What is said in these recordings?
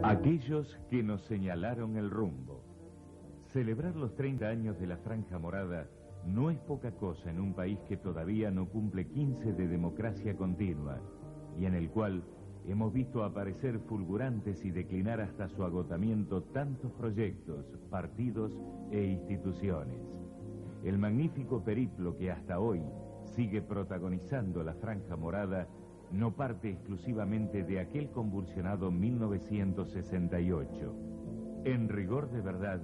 Aquellos que nos señalaron el rumbo. Celebrar los 30 años de la Franja Morada no es poca cosa en un país que todavía no cumple 15 de democracia continua y en el cual hemos visto aparecer fulgurantes y declinar hasta su agotamiento tantos proyectos, partidos e instituciones. El magnífico periplo que hasta hoy sigue protagonizando la Franja Morada no parte exclusivamente de aquel convulsionado 1968. En rigor de verdad,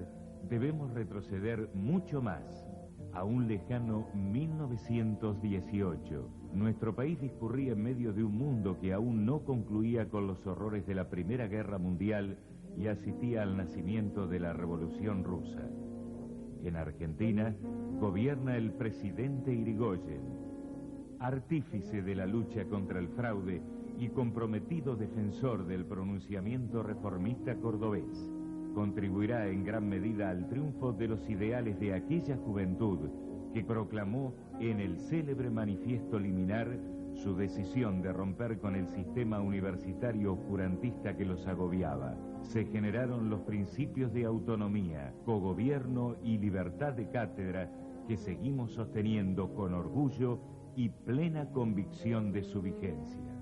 debemos retroceder mucho más, a un lejano 1918. Nuestro país discurría en medio de un mundo que aún no concluía con los horrores de la Primera Guerra Mundial y asistía al nacimiento de la Revolución Rusa. En Argentina gobierna el presidente Irigoyen, artífice de la lucha contra el fraude y comprometido defensor del pronunciamiento reformista cordobés. Contribuirá en gran medida al triunfo de los ideales de aquella juventud que proclamó en el célebre manifiesto liminar su decisión de romper con el sistema universitario oscurantista que los agobiaba. Se generaron los principios de autonomía, cogobierno y libertad de cátedra que seguimos sosteniendo con orgullo y plena convicción de su vigencia.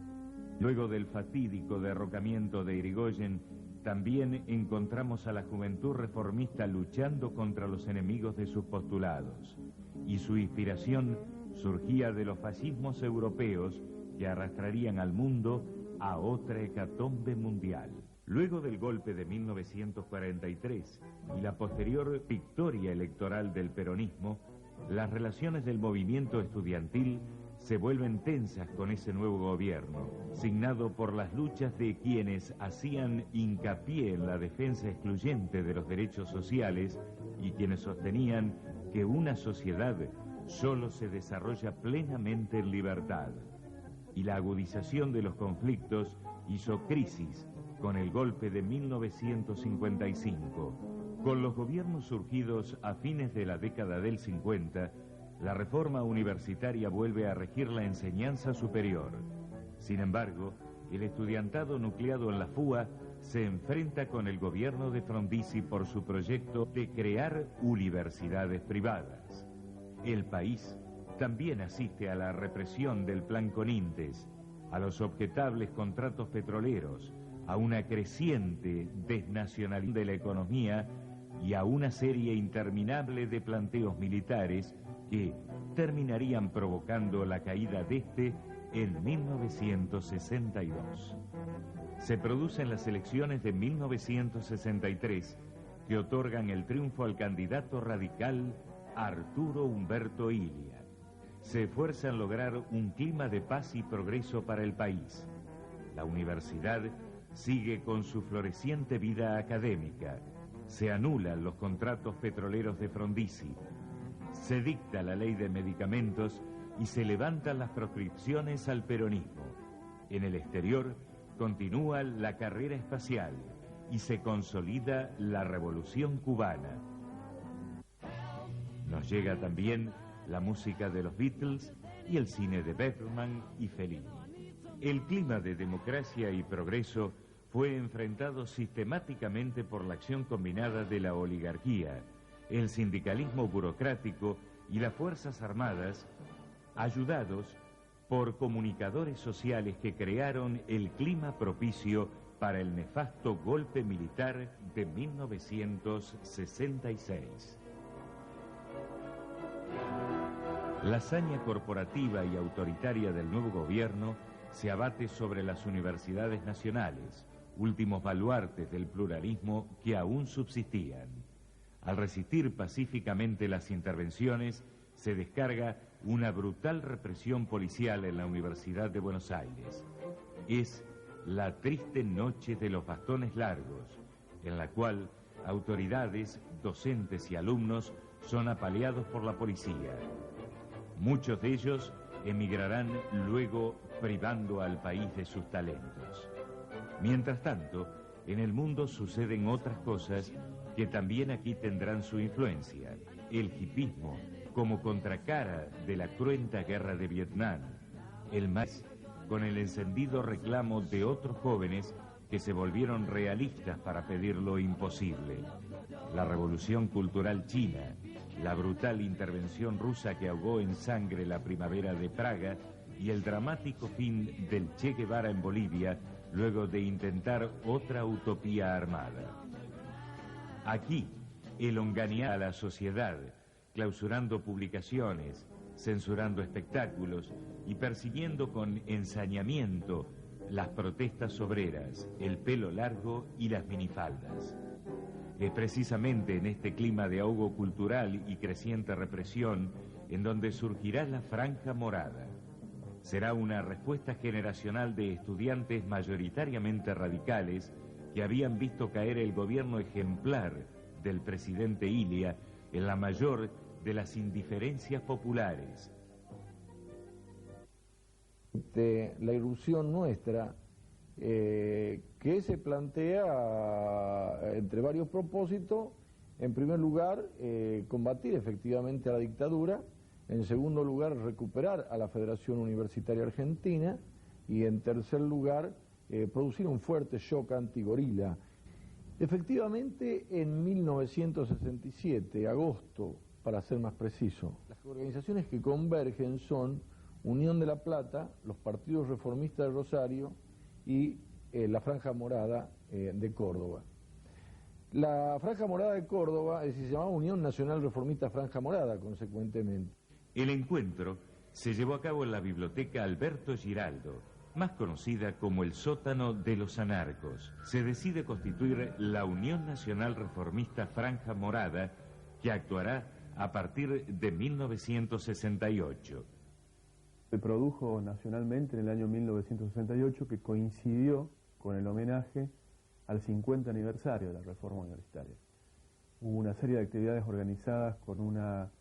Luego del fatídico derrocamiento de Irigoyen, también encontramos a la juventud reformista luchando contra los enemigos de sus postulados, y su inspiración surgía de los fascismos europeos que arrastrarían al mundo a otra hecatombe mundial. Luego del golpe de 1943 y la posterior victoria electoral del peronismo, las relaciones del movimiento estudiantil se vuelven tensas con ese nuevo gobierno, signado por las luchas de quienes hacían hincapié en la defensa excluyente de los derechos sociales y quienes sostenían que una sociedad solo se desarrolla plenamente en libertad. Y la agudización de los conflictos hizo crisis con el golpe de 1955. Con los gobiernos surgidos a fines de la década del 50, la reforma universitaria vuelve a regir la enseñanza superior. Sin embargo, el estudiantado nucleado en la FUA se enfrenta con el gobierno de Frondizi por su proyecto de crear universidades privadas. El país también asiste a la represión del Plan Conintes, a los objetables contratos petroleros, a una creciente desnacionalización de la economía y a una serie interminable de planteos militares que terminarían provocando la caída de este en 1962. Se producen las elecciones de 1963 que otorgan el triunfo al candidato radical Arturo Humberto Illia. Se esfuerza en lograr un clima de paz y progreso para el país. La universidad sigue con su floreciente vida académica. Se anulan los contratos petroleros de Frondizi. Se dicta la ley de medicamentos y se levantan las proscripciones al peronismo. En el exterior continúa la carrera espacial y se consolida la revolución cubana. Nos llega también la música de los Beatles y el cine de Bergman y Fellini. El clima de democracia y progreso fue enfrentado sistemáticamente por la acción combinada de la oligarquía, el sindicalismo burocrático y las Fuerzas Armadas, ayudados por comunicadores sociales que crearon el clima propicio para el nefasto golpe militar de 1966. La hazaña corporativa y autoritaria del nuevo gobierno se abate sobre las universidades nacionales, últimos baluartes del pluralismo que aún subsistían. Al resistir pacíficamente las intervenciones, se descarga una brutal represión policial en la Universidad de Buenos Aires. Es la triste noche de los bastones largos, en la cual autoridades, docentes y alumnos son apaleados por la policía. Muchos de ellos emigrarán luego privando al país de sus talentos. Mientras tanto, en el mundo suceden otras cosas que también aquí tendrán su influencia. El hipismo como contracara de la cruenta guerra de Vietnam. El MAS con el encendido reclamo de otros jóvenes que se volvieron realistas para pedir lo imposible. La revolución cultural china, la brutal intervención rusa que ahogó en sangre la primavera de Praga y el dramático fin del Che Guevara en Bolivia luego de intentar otra utopía armada. Aquí, el onganía a la sociedad, clausurando publicaciones, censurando espectáculos y persiguiendo con ensañamiento las protestas obreras, el pelo largo y las minifaldas. Es precisamente en este clima de ahogo cultural y creciente represión en donde surgirá la Franja Morada. Será una respuesta generacional de estudiantes mayoritariamente radicales que habían visto caer el gobierno ejemplar del presidente Ilia en la mayor de las indiferencias populares. La irrupción nuestra, que se plantea entre varios propósitos: en primer lugar, combatir efectivamente a la dictadura; en segundo lugar, recuperar a la Federación Universitaria Argentina; y en tercer lugar, producir un fuerte shock antigorila. Efectivamente, en 1967, agosto, para ser más preciso, las organizaciones que convergen son Unión de La Plata, los partidos reformistas de Rosario y la Franja Morada de Córdoba. La Franja Morada de Córdoba se llamaba Unión Nacional Reformista Franja Morada, consecuentemente. El encuentro se llevó a cabo en la Biblioteca Alberto Giraldo, más conocida como el sótano de los anarcos. Se decide constituir la Unión Nacional Reformista Franja Morada, que actuará a partir de 1968. Se produjo nacionalmente en el año 1968, que coincidió con el homenaje al 50 aniversario de la Reforma Universitaria. Hubo una serie de actividades organizadas con una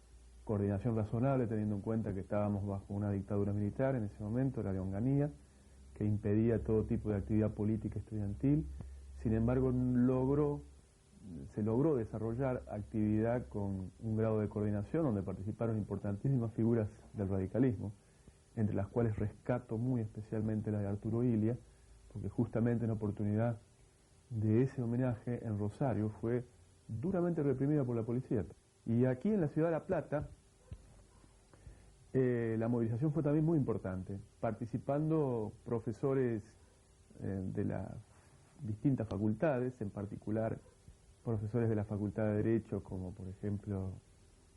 coordinación razonable, teniendo en cuenta que estábamos bajo una dictadura militar en ese momento, la de Onganía, que impedía todo tipo de actividad política estudiantil. Sin embargo, se logró desarrollar actividad con un grado de coordinación donde participaron importantísimas figuras del radicalismo, entre las cuales rescato muy especialmente la de Arturo Illia, porque justamente en oportunidad de ese homenaje en Rosario fue duramente reprimida por la policía. Y aquí en la ciudad de La Plata, la movilización fue también muy importante, participando profesores de las distintas facultades, en particular profesores de la Facultad de Derecho, como por ejemplo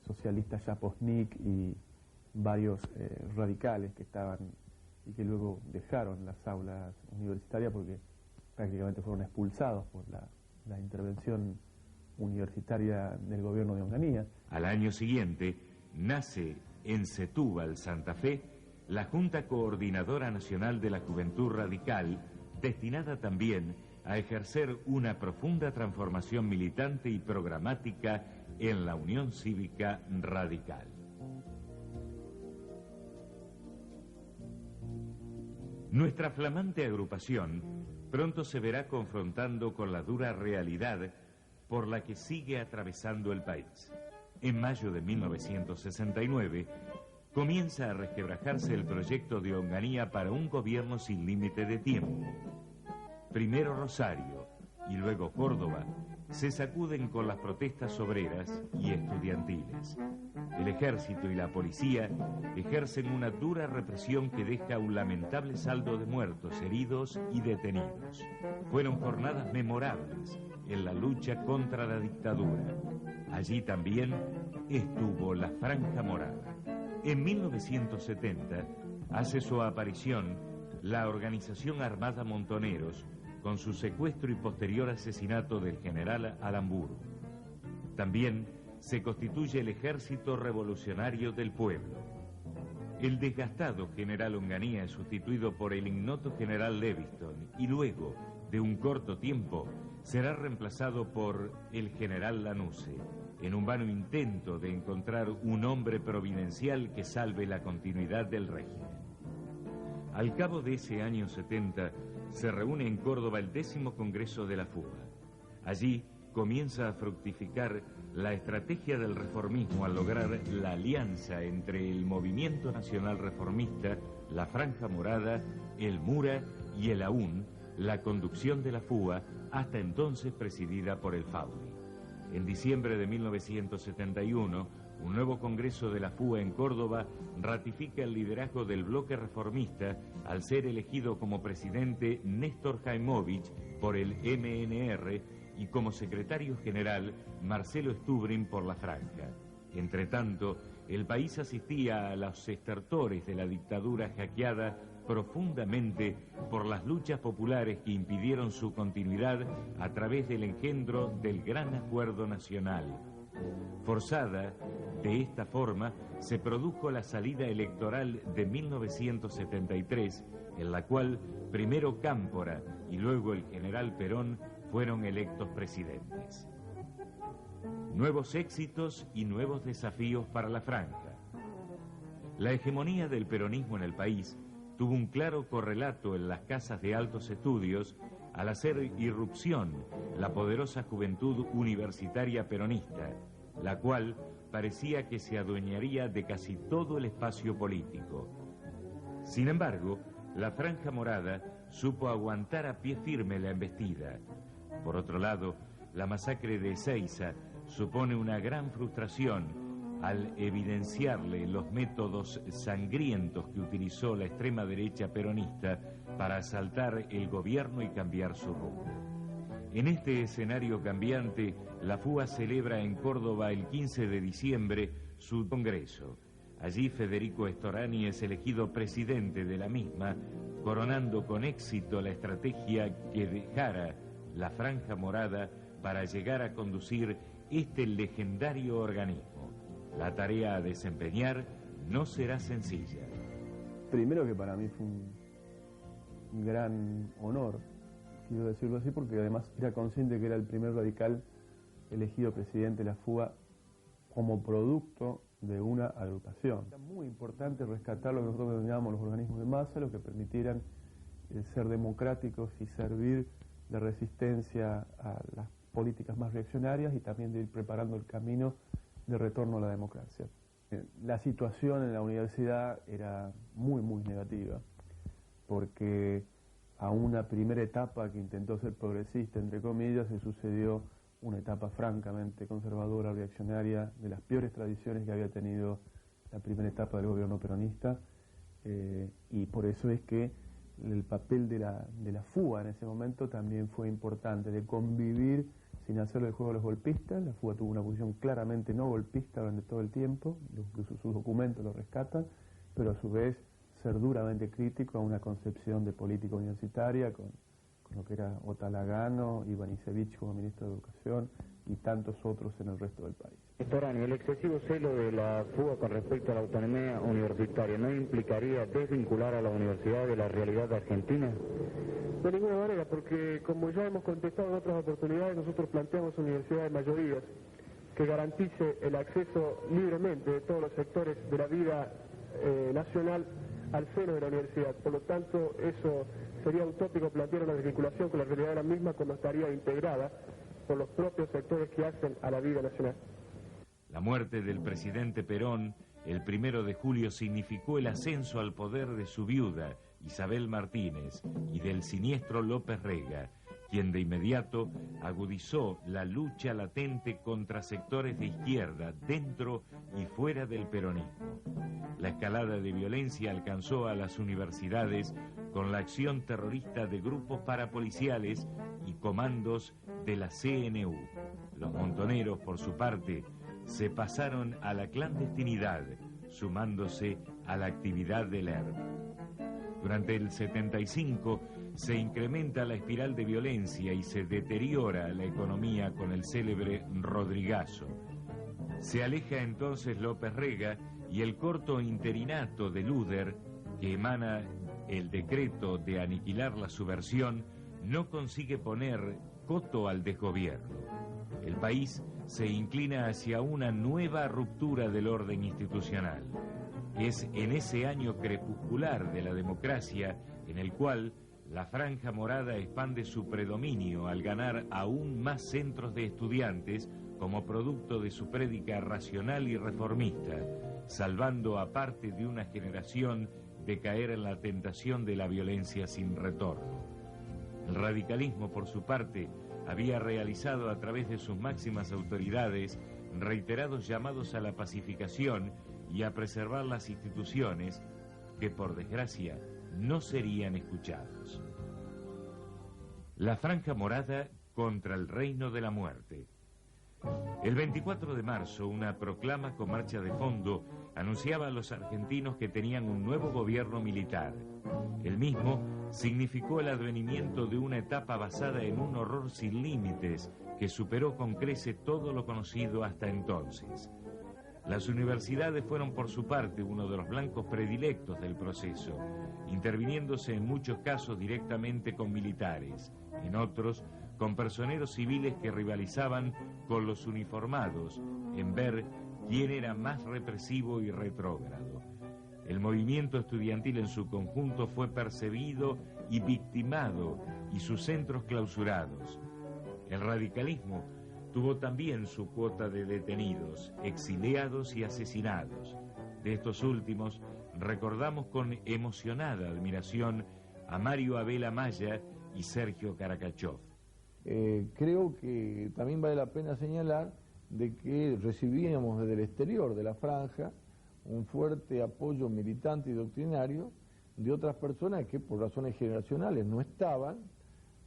socialista Japosnik y varios radicales que estaban y que luego dejaron las aulas universitarias porque prácticamente fueron expulsados por la intervención universitaria del gobierno de Onganía. Al año siguiente nace en Setúbal, Santa Fe, la Junta Coordinadora Nacional de la Juventud Radical, destinada también a ejercer una profunda transformación militante y programática en la Unión Cívica Radical. Nuestra flamante agrupación pronto se verá confrontando con la dura realidad por la que sigue atravesando el país. En mayo de 1969 comienza a resquebrajarse el proyecto de Onganía para un gobierno sin límite de tiempo. Primero Rosario y luego Córdoba se sacuden con las protestas obreras y estudiantiles. El ejército y la policía ejercen una dura represión que deja un lamentable saldo de muertos, heridos y detenidos. Fueron jornadas memorables en la lucha contra la dictadura. Allí también estuvo la Franja Morada. En 1970 hace su aparición la Organización Armada Montoneros, con su secuestro y posterior asesinato del general Aramburu. También se constituye el Ejército Revolucionario del Pueblo. El desgastado general Onganía es sustituido por el ignoto general Leviston y luego, de un corto tiempo, será reemplazado por el general Lanusse, en un vano intento de encontrar un hombre providencial que salve la continuidad del régimen. Al cabo de ese año 70, se reúne en Córdoba el 10º Congreso de la Fuga. Allí comienza a fructificar la estrategia del reformismo al lograr la alianza entre el Movimiento Nacional Reformista, la Franja Morada, el MURA y el AUN, la conducción de la FUA, hasta entonces presidida por el Faudi. En diciembre de 1971, un nuevo congreso de la FUA en Córdoba ratifica el liderazgo del bloque reformista al ser elegido como presidente Néstor Jaimovich por el MNR y como secretario general Marcelo Stubrin por la Franja. Entretanto, el país asistía a los estertores de la dictadura hackeada profundamente por las luchas populares que impidieron su continuidad a través del engendro del Gran Acuerdo Nacional. Forzada de esta forma, se produjo la salida electoral de 1973, en la cual primero Cámpora y luego el general Perón fueron electos presidentes. Nuevos éxitos y nuevos desafíos para la Franja. La hegemonía del peronismo en el país tuvo un claro correlato en las casas de altos estudios al hacer irrupción la poderosa juventud universitaria peronista, la cual parecía que se adueñaría de casi todo el espacio político. Sin embargo, la Franja Morada supo aguantar a pie firme la embestida. Por otro lado, la masacre de Ezeiza supone una gran frustración al evidenciarle los métodos sangrientos que utilizó la extrema derecha peronista para asaltar el gobierno y cambiar su rumbo. En este escenario cambiante, la FUA celebra en Córdoba el 15 de diciembre su congreso. Allí Federico Storani es elegido presidente de la misma, coronando con éxito la estrategia que dejara la Franja Morada para llegar a conducir este legendario organismo. La tarea a desempeñar no será sencilla. Primero que para mí fue un gran honor, quiero decirlo así, porque además era consciente que era el primer radical elegido presidente de la FUA como producto de una agrupación. Era muy importante rescatar lo que nosotros denominamos los organismos de masa, lo que permitieran ser democráticos y servir de resistencia a las políticas más reaccionarias y también de ir preparando el camino de retorno a la democracia. La situación en la universidad era muy negativa, porque a una primera etapa que intentó ser progresista, entre comillas, se sucedió una etapa francamente conservadora, reaccionaria, de las peores tradiciones que había tenido la primera etapa del gobierno peronista, y por eso es que el papel de la FUA en ese momento también fue importante, de convivir sin hacerle el juego a los golpistas. La FUA tuvo una posición claramente no golpista durante todo el tiempo, sus documentos lo rescatan, pero a su vez ser duramente crítico a una concepción de política universitaria con lo que era Otalagano, Ivanisevic como ministro de Educación y tantos otros en el resto del país. Storani, el excesivo celo de la FUA con respecto a la autonomía universitaria, ¿no implicaría desvincular a la universidad de la realidad argentina? De ninguna manera, porque como ya hemos contestado en otras oportunidades, nosotros planteamos una universidad de mayorías que garantice el acceso libremente de todos los sectores de la vida nacional al seno de la universidad. Por lo tanto, eso sería utópico plantear una desvinculación con la realidad de la misma cuando estaría integrada por los propios sectores que hacen a la vida nacional. La muerte del presidente Perón, el 1 de julio, significó el ascenso al poder de su viuda, Isabel Martínez, y del siniestro López Rega, quien de inmediato agudizó la lucha latente contra sectores de izquierda dentro y fuera del peronismo. La escalada de violencia alcanzó a las universidades con la acción terrorista de grupos parapoliciales y comandos de la CNU. Los montoneros, por su parte, se pasaron a la clandestinidad, sumándose a la actividad del ERP. Durante el 75 se incrementa la espiral de violencia y se deteriora la economía con el célebre Rodrigazo. Se aleja entonces López Rega y el corto interinato de Luder, que emana el decreto de aniquilar la subversión, no consigue poner coto al desgobierno. El país se inclina hacia una nueva ruptura del orden institucional. Es en ese año crepuscular de la democracia en el cual la Franja Morada expande su predominio al ganar aún más centros de estudiantes como producto de su prédica racional y reformista, salvando a parte de una generación de caer en la tentación de la violencia sin retorno. El radicalismo, por su parte, había realizado a través de sus máximas autoridades reiterados llamados a la pacificación y a preservar las instituciones que, por desgracia, no serían escuchados. La Franja Morada contra el Reino de la Muerte. El 24 de marzo, una proclama con marcha de fondo anunciaba a los argentinos que tenían un nuevo gobierno militar. El mismo significó el advenimiento de una etapa basada en un horror sin límites que superó con creces todo lo conocido hasta entonces. Las universidades fueron por su parte uno de los blancos predilectos del proceso, interviniéndose en muchos casos directamente con militares, en otros con personeros civiles que rivalizaban con los uniformados en ver quién era más represivo y retrógrado. El movimiento estudiantil en su conjunto fue perseguido y victimado y sus centros clausurados. El radicalismo tuvo también su cuota de detenidos, exiliados y asesinados. De estos últimos, recordamos con emocionada admiración a Mario Abel Amaya y Sergio Karakachov. Creo que también vale la pena señalar de que recibíamos desde el exterior de la franja un fuerte apoyo militante y doctrinario de otras personas que por razones generacionales no estaban,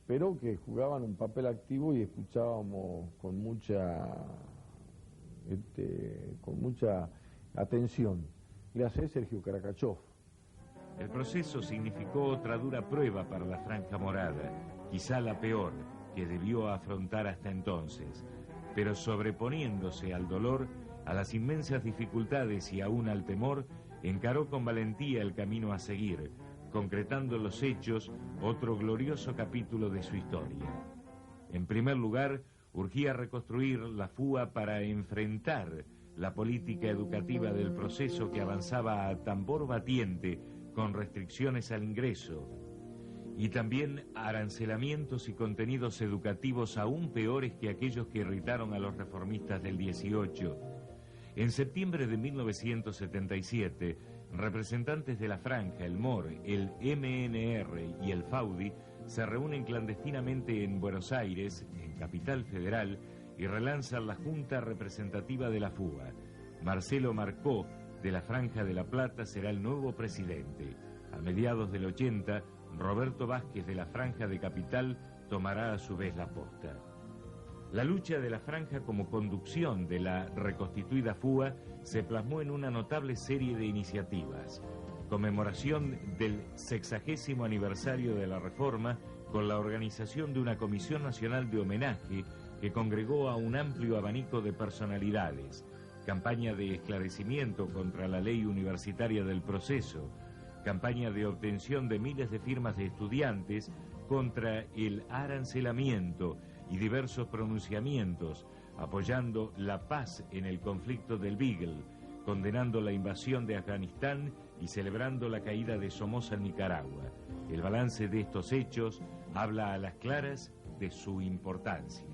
pero que jugaban un papel activo y escuchábamos con mucha atención. Le hace Sergio Karakachov. El proceso significó otra dura prueba para la Franja Morada, quizá la peor que debió afrontar hasta entonces, pero sobreponiéndose al dolor, a las inmensas dificultades y aún al temor, encaró con valentía el camino a seguir, concretando en los hechos otro glorioso capítulo de su historia. En primer lugar, urgía reconstruir la FUA para enfrentar la política educativa del proceso que avanzaba a tambor batiente con restricciones al ingreso, y también arancelamientos y contenidos educativos aún peores que aquellos que irritaron a los reformistas del 18. En septiembre de 1977, representantes de la Franja, el MOR, el MNR y el FAUDI se reúnen clandestinamente en Buenos Aires, en Capital Federal, y relanzan la Junta Representativa de la FUA. Marcelo Marcó, de la Franja de La Plata, será el nuevo presidente. A mediados del 80, Roberto Vázquez, de la Franja de Capital, tomará a su vez la posta. La lucha de la Franja como conducción de la reconstituida FUA se plasmó en una notable serie de iniciativas. Conmemoración del 60º aniversario de la Reforma, con la organización de una Comisión Nacional de Homenaje que congregó a un amplio abanico de personalidades. Campaña de esclarecimiento contra la ley universitaria del proceso. Campaña de obtención de miles de firmas de estudiantes contra el arancelamiento y diversos pronunciamientos, apoyando la paz en el conflicto del Beagle, condenando la invasión de Afganistán y celebrando la caída de Somoza en Nicaragua. El balance de estos hechos habla a las claras de su importancia.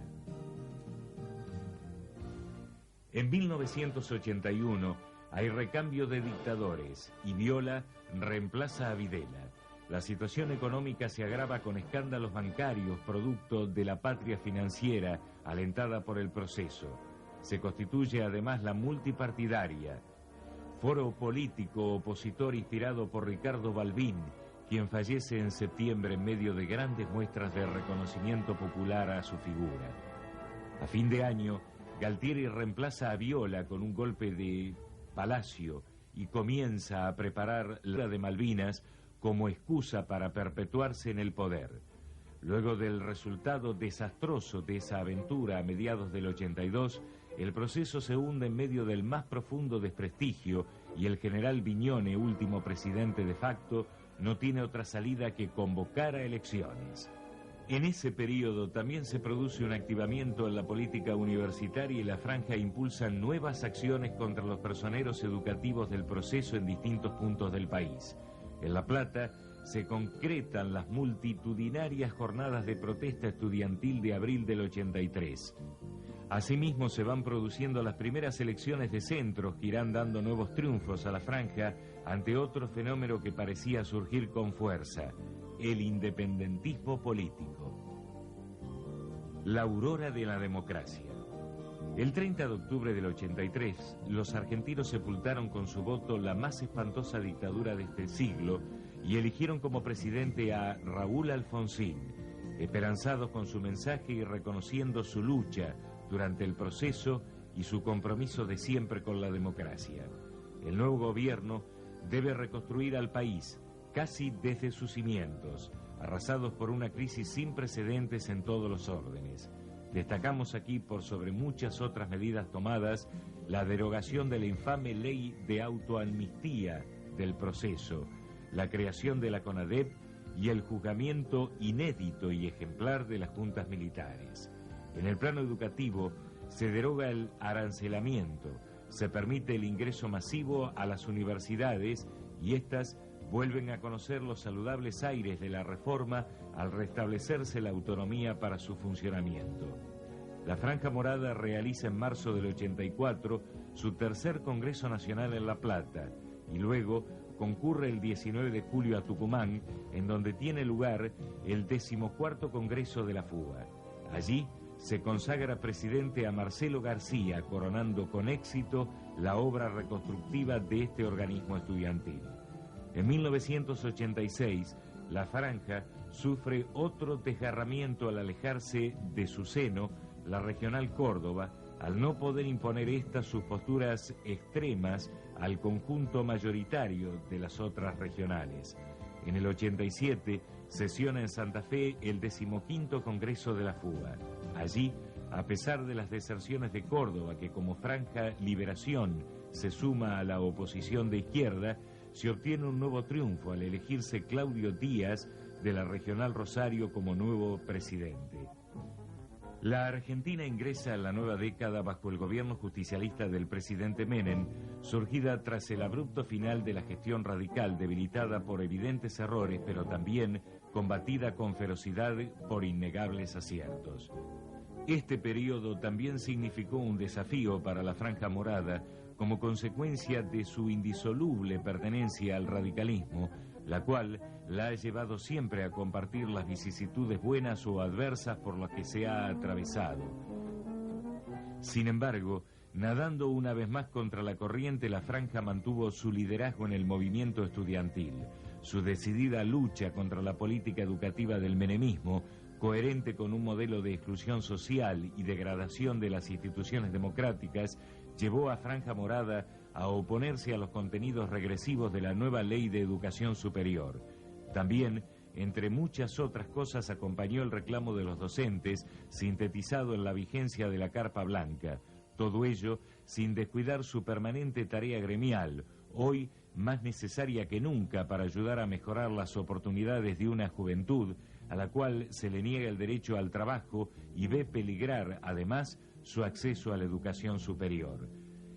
En 1981 hay recambio de dictadores y Viola reemplaza a Videla. La situación económica se agrava con escándalos bancarios producto de la patria financiera alentada por el proceso. Se constituye además la multipartidaria, foro político opositor inspirado por Ricardo Balbín, quien fallece en septiembre en medio de grandes muestras de reconocimiento popular a su figura. A fin de año, Galtieri reemplaza a Viola con un golpe de Palacio y comienza a preparar la de Malvinas como excusa para perpetuarse en el poder. Luego del resultado desastroso de esa aventura a mediados del 82, el proceso se hunde en medio del más profundo desprestigio y el general Viñone, último presidente de facto, no tiene otra salida que convocar a elecciones. En ese periodo también se produce un activamiento en la política universitaria y la Franja impulsa nuevas acciones contra los personeros educativos del proceso en distintos puntos del país. En La Plata se concretan las multitudinarias jornadas de protesta estudiantil de abril del 83. Asimismo se van produciendo las primeras elecciones de centros que irán dando nuevos triunfos a la Franja ante otro fenómeno que parecía surgir con fuerza, el independentismo político. La aurora de la democracia. El 30 de octubre del 83, los argentinos sepultaron con su voto la más espantosa dictadura de este siglo y eligieron como presidente a Raúl Alfonsín, esperanzados con su mensaje y reconociendo su lucha durante el proceso y su compromiso de siempre con la democracia. El nuevo gobierno debe reconstruir al país casi desde sus cimientos, arrasados por una crisis sin precedentes en todos los órdenes. Destacamos aquí, por sobre muchas otras medidas tomadas, la derogación de la infame ley de autoamnistía del proceso, la creación de la CONADEP y el juzgamiento inédito y ejemplar de las juntas militares. En el plano educativo, se deroga el arancelamiento, se permite el ingreso masivo a las universidades y éstas vuelven a conocer los saludables aires de la reforma al restablecerse la autonomía para su funcionamiento. La Franja Morada realiza en marzo del 84 su tercer Congreso Nacional en La Plata y luego concurre el 19 de julio a Tucumán, en donde tiene lugar el 14º Congreso de la FUA. Allí se consagra presidente a Marcelo García, coronando con éxito la obra reconstructiva de este organismo estudiantil. En 1986, la Franja sufre otro desgarramiento al alejarse de su seno la Regional Córdoba, al no poder imponer éstas sus posturas extremas al conjunto mayoritario de las otras regionales. En el 87 sesiona en Santa Fe el 15º Congreso de la FUA. Allí, a pesar de las deserciones de Córdoba, que como Franja Liberación se suma a la oposición de izquierda, se obtiene un nuevo triunfo al elegirse Claudio Díaz de la Regional Rosario como nuevo presidente. La Argentina ingresa a la nueva década bajo el gobierno justicialista del presidente Menem, surgida tras el abrupto final de la gestión radical, debilitada por evidentes errores, pero también combatida con ferocidad por innegables aciertos. Este periodo también significó un desafío para la Franja Morada, como consecuencia de su indisoluble pertenencia al radicalismo, la cual la ha llevado siempre a compartir las vicisitudes buenas o adversas por las que se ha atravesado. Sin embargo, nadando una vez más contra la corriente, la Franja mantuvo su liderazgo en el movimiento estudiantil, su decidida lucha contra la política educativa del menemismo, coherente con un modelo de exclusión social y degradación de las instituciones democráticas, llevó a Franja Morada a oponerse a los contenidos regresivos de la nueva Ley de Educación Superior. También, entre muchas otras cosas, acompañó el reclamo de los docentes, sintetizado en la vigencia de la Carpa Blanca. Todo ello sin descuidar su permanente tarea gremial, hoy más necesaria que nunca para ayudar a mejorar las oportunidades de una juventud a la cual se le niega el derecho al trabajo y ve peligrar, además, su acceso a la educación superior.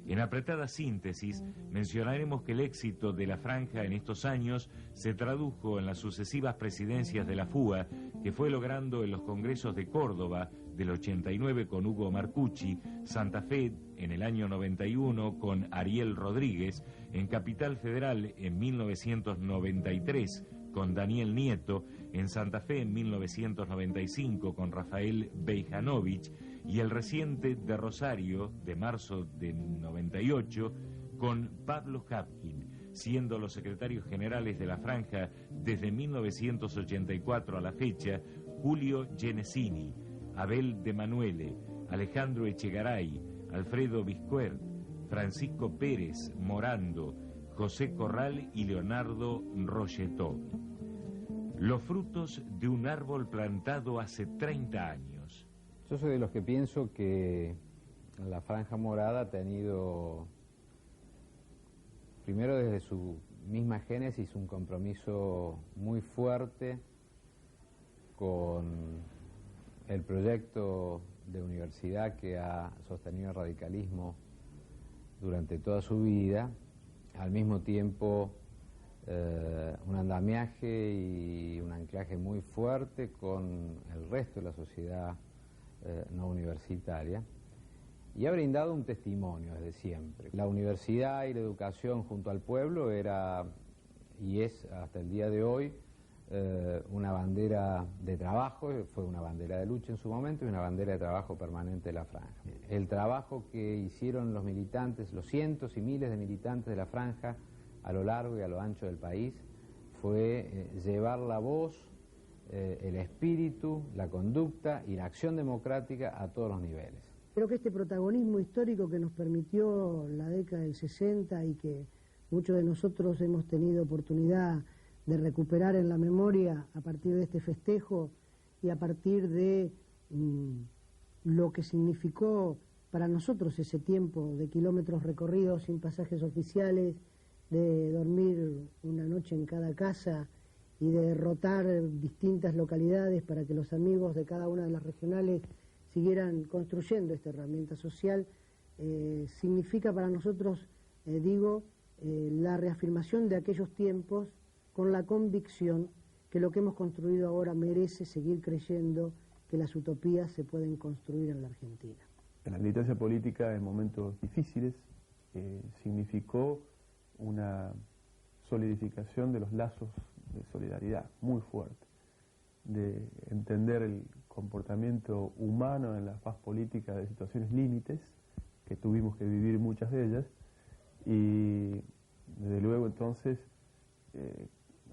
En apretada síntesis, mencionaremos que el éxito de la Franja en estos años se tradujo en las sucesivas presidencias de la FUA, que fue logrando en los congresos de Córdoba del 89 con Hugo Marcucci, Santa Fe en el año 91 con Ariel Rodríguez, en Capital Federal en 1993 con Daniel Nieto, en Santa Fe en 1995 con Rafael Bejanovic, y el reciente de Rosario, de marzo de 98, con Pablo Hapkin, siendo los secretarios generales de la Franja desde 1984 a la fecha Julio Genesini, Abel de Manuele, Alejandro Echegaray, Alfredo Bisquert, Francisco Pérez Morando, José Corral y Leonardo Rogetó. Los frutos de un árbol plantado hace 30 años. Yo soy de los que pienso que la Franja Morada ha tenido, primero desde su misma génesis, un compromiso muy fuerte con el proyecto de universidad que ha sostenido el radicalismo durante toda su vida, al mismo tiempo un andamiaje y un anclaje muy fuerte con el resto de la sociedad no universitaria, y ha brindado un testimonio desde siempre. La universidad y la educación junto al pueblo era y es hasta el día de hoy una bandera de trabajo, fue una bandera de lucha en su momento y una bandera de trabajo permanente de la Franja. El trabajo que hicieron los militantes, los cientos y miles de militantes de la Franja a lo largo y a lo ancho del país, fue llevar la voz, el espíritu, la conducta y la acción democrática a todos los niveles. Creo que este protagonismo histórico que nos permitió la década del 60 y que muchos de nosotros hemos tenido oportunidad de recuperar en la memoria a partir de este festejo y a partir de lo que significó para nosotros ese tiempo de kilómetros recorridos sin pasajes oficiales, de dormir una noche en cada casa y de rotar distintas localidades para que los amigos de cada una de las regionales siguieran construyendo esta herramienta social, significa para nosotros, la reafirmación de aquellos tiempos con la convicción que lo que hemos construido ahora merece seguir creyendo que las utopías se pueden construir en la Argentina. La militancia política en momentos difíciles significó una solidificación de los lazos de solidaridad muy fuerte, de entender el comportamiento humano en la faz política de situaciones límites, que tuvimos que vivir muchas de ellas, y desde luego entonces,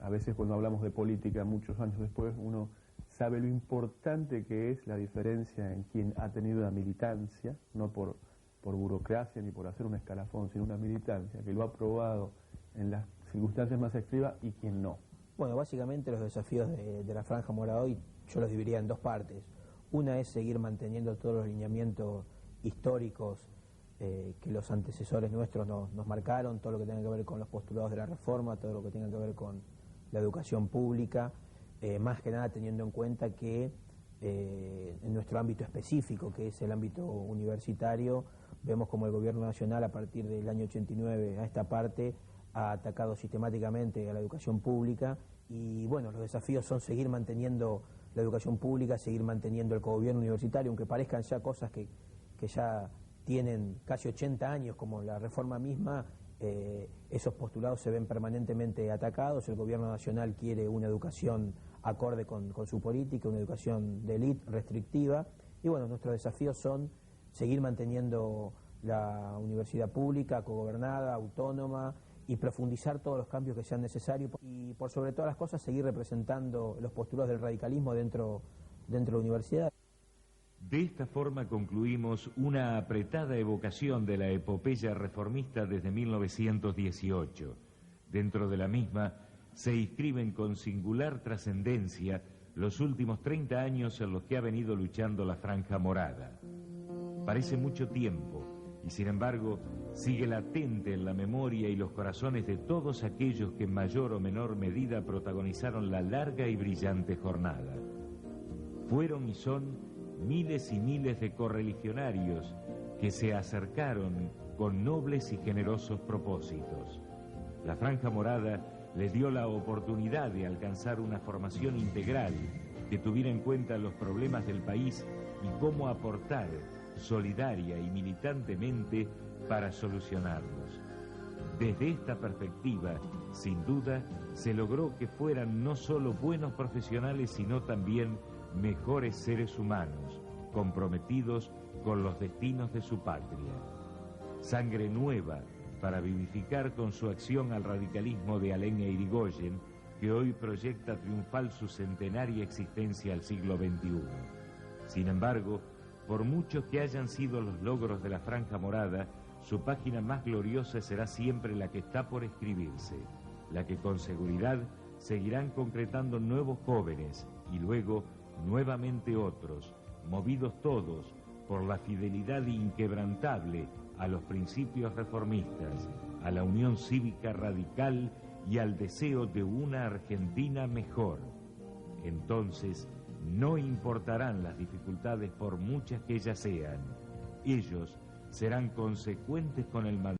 a veces cuando hablamos de política muchos años después, uno sabe lo importante que es la diferencia en quien ha tenido la militancia, no por burocracia ni por hacer un escalafón, sino una militancia que lo ha probado en las circunstancias más extremas y quien no. Bueno, básicamente los desafíos de la Franja Morada hoy yo los dividiría en dos partes. Una es seguir manteniendo todos los lineamientos históricos que los antecesores nuestros nos marcaron, todo lo que tenga que ver con los postulados de la reforma, todo lo que tenga que ver con la educación pública, más que nada teniendo en cuenta que en nuestro ámbito específico, que es el ámbito universitario, vemos como el gobierno nacional a partir del año 89 a esta parte ha atacado sistemáticamente a la educación pública y bueno, los desafíos son seguir manteniendo la educación pública, seguir manteniendo el cogobierno universitario, aunque parezcan ya cosas que ya tienen casi 80 años, como la reforma misma, esos postulados se ven permanentemente atacados. El gobierno nacional quiere una educación acorde con su política, una educación de élite restrictiva, y bueno, nuestros desafíos son seguir manteniendo la universidad pública, cogobernada, autónoma, y profundizar todos los cambios que sean necesarios, y por sobre todas las cosas seguir representando los postulados del radicalismo dentro de la universidad. De esta forma concluimos una apretada evocación de la epopeya reformista desde 1918. Dentro de la misma se inscriben con singular trascendencia los últimos 30 años en los que ha venido luchando la Franja Morada. Parece mucho tiempo, y sin embargo sigue latente en la memoria y los corazones de todos aquellos que en mayor o menor medida protagonizaron la larga y brillante jornada. Fueron y son miles y miles de correligionarios que se acercaron con nobles y generosos propósitos. La Franja Morada les dio la oportunidad de alcanzar una formación integral que tuviera en cuenta los problemas del país y cómo aportar solidaria y militantemente para solucionarlos. Desde esta perspectiva, sin duda, se logró que fueran no solo buenos profesionales, sino también mejores seres humanos, comprometidos con los destinos de su patria. Sangre nueva para vivificar con su acción al radicalismo de Alem e Irigoyen, que hoy proyecta triunfal su centenaria existencia al siglo XXI. Sin embargo, por muchos que hayan sido los logros de la Franja Morada, su página más gloriosa será siempre la que está por escribirse, la que con seguridad seguirán concretando nuevos jóvenes y luego nuevamente otros, movidos todos por la fidelidad inquebrantable a los principios reformistas, a la unión cívica radical y al deseo de una Argentina mejor. Entonces, no importarán las dificultades por muchas que ellas sean. Ellos serán consecuentes con el mandato